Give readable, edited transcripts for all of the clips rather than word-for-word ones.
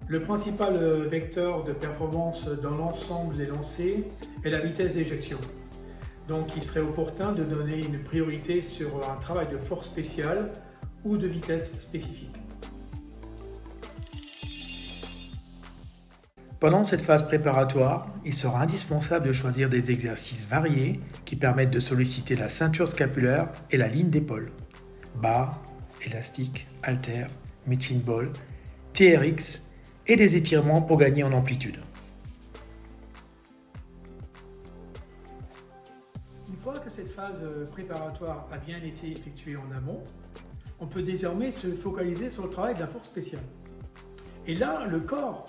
Le principal vecteur de performance dans l'ensemble des lancers est la vitesse d'éjection. Donc il serait opportun de donner une priorité sur un travail de force spéciale ou de vitesse spécifique. Pendant cette phase préparatoire, il sera indispensable de choisir des exercices variés qui permettent de solliciter la ceinture scapulaire et la ligne d'épaule. Barre, élastique, haltère, medicine ball, TRX et des étirements pour gagner en amplitude. Une fois que cette phase préparatoire a bien été effectuée en amont, on peut désormais se focaliser sur le travail de la force spéciale. Et là, le corps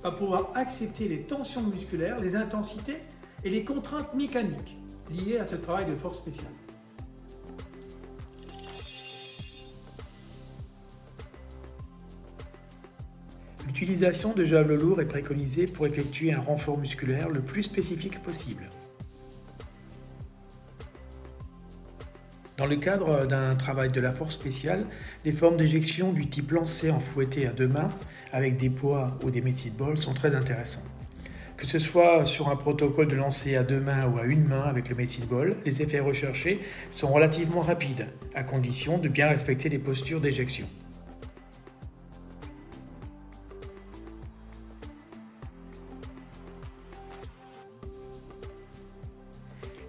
va pouvoir accepter les tensions musculaires, les intensités et les contraintes mécaniques liées à ce travail de force spéciale. L'utilisation de javelots lourds est préconisée pour effectuer un renfort musculaire le plus spécifique possible. Dans le cadre d'un travail de la force spéciale, les formes d'éjection du type lancé en fouetté à deux mains avec des poids ou des medicine ball sont très intéressantes. Que ce soit sur un protocole de lancer à deux mains ou à une main avec le medicine ball, les effets recherchés sont relativement rapides, à condition de bien respecter les postures d'éjection.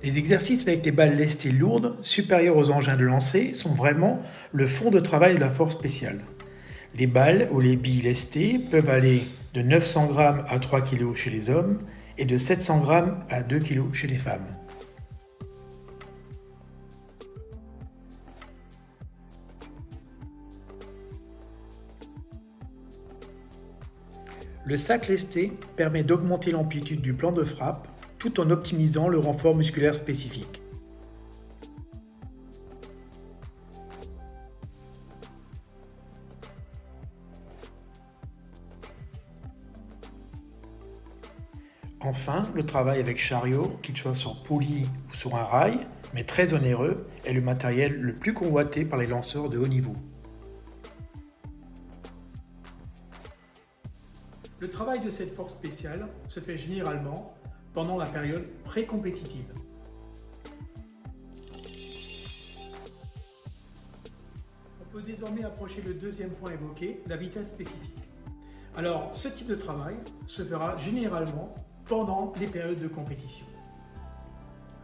Les exercices avec les balles lestées lourdes, supérieures aux engins de lancer, sont vraiment le fond de travail de la force spéciale. Les balles ou les billes lestées peuvent aller de 900 g à 3 kg chez les hommes et de 700 g à 2 kg chez les femmes. Le sac lesté permet d'augmenter l'amplitude du plan de frappe tout en optimisant le renfort musculaire spécifique. Enfin, le travail avec chariot, qu'il soit sur poulie ou sur un rail, mais très onéreux, est le matériel le plus convoité par les lanceurs de haut niveau. Le travail de cette force spéciale se fait généralement pendant la période pré-compétitive. On peut désormais approcher le deuxième point évoqué, la vitesse spécifique. Alors, ce type de travail se fera généralement pendant les périodes de compétition.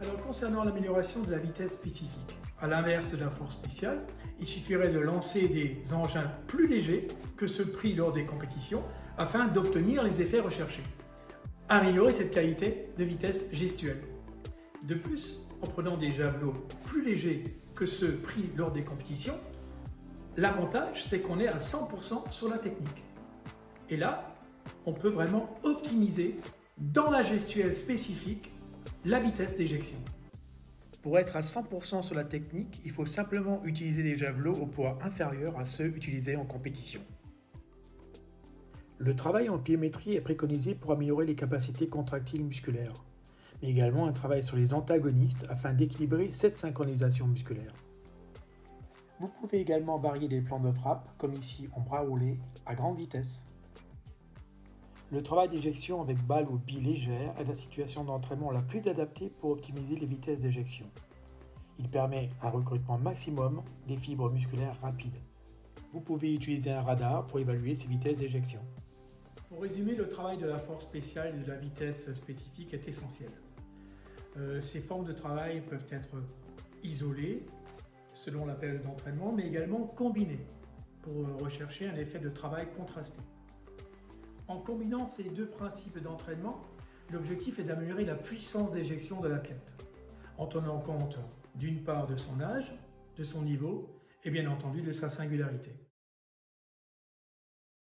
Alors, concernant l'amélioration de la vitesse spécifique, à l'inverse de la force spéciale, il suffirait de lancer des engins plus légers que ceux pris lors des compétitions afin d'obtenir les effets recherchés. Améliorer cette qualité de vitesse gestuelle. De plus, en prenant des javelots plus légers que ceux pris lors des compétitions, l'avantage c'est qu'on est à 100% sur la technique. Et là, on peut vraiment optimiser dans la gestuelle spécifique la vitesse d'éjection. Pour être à 100% sur la technique, il faut simplement utiliser des javelots au poids inférieur à ceux utilisés en compétition. Le travail en pliométrie est préconisé pour améliorer les capacités contractiles musculaires, mais également un travail sur les antagonistes afin d'équilibrer cette synchronisation musculaire. Vous pouvez également varier les plans de frappe, comme ici en bras roulés, à grande vitesse. Le travail d'éjection avec balle ou bille légère est la situation d'entraînement la plus adaptée pour optimiser les vitesses d'éjection. Il permet un recrutement maximum des fibres musculaires rapides. Vous pouvez utiliser un radar pour évaluer ces vitesses d'éjection. Pour résumer, le travail de la force spéciale et de la vitesse spécifique est essentiel. Ces formes de travail peuvent être isolées selon la période d'entraînement, mais également combinées pour rechercher un effet de travail contrasté. En combinant ces deux principes d'entraînement, l'objectif est d'améliorer la puissance d'éjection de l'athlète, en tenant compte d'une part de son âge, de son niveau et bien entendu de sa singularité.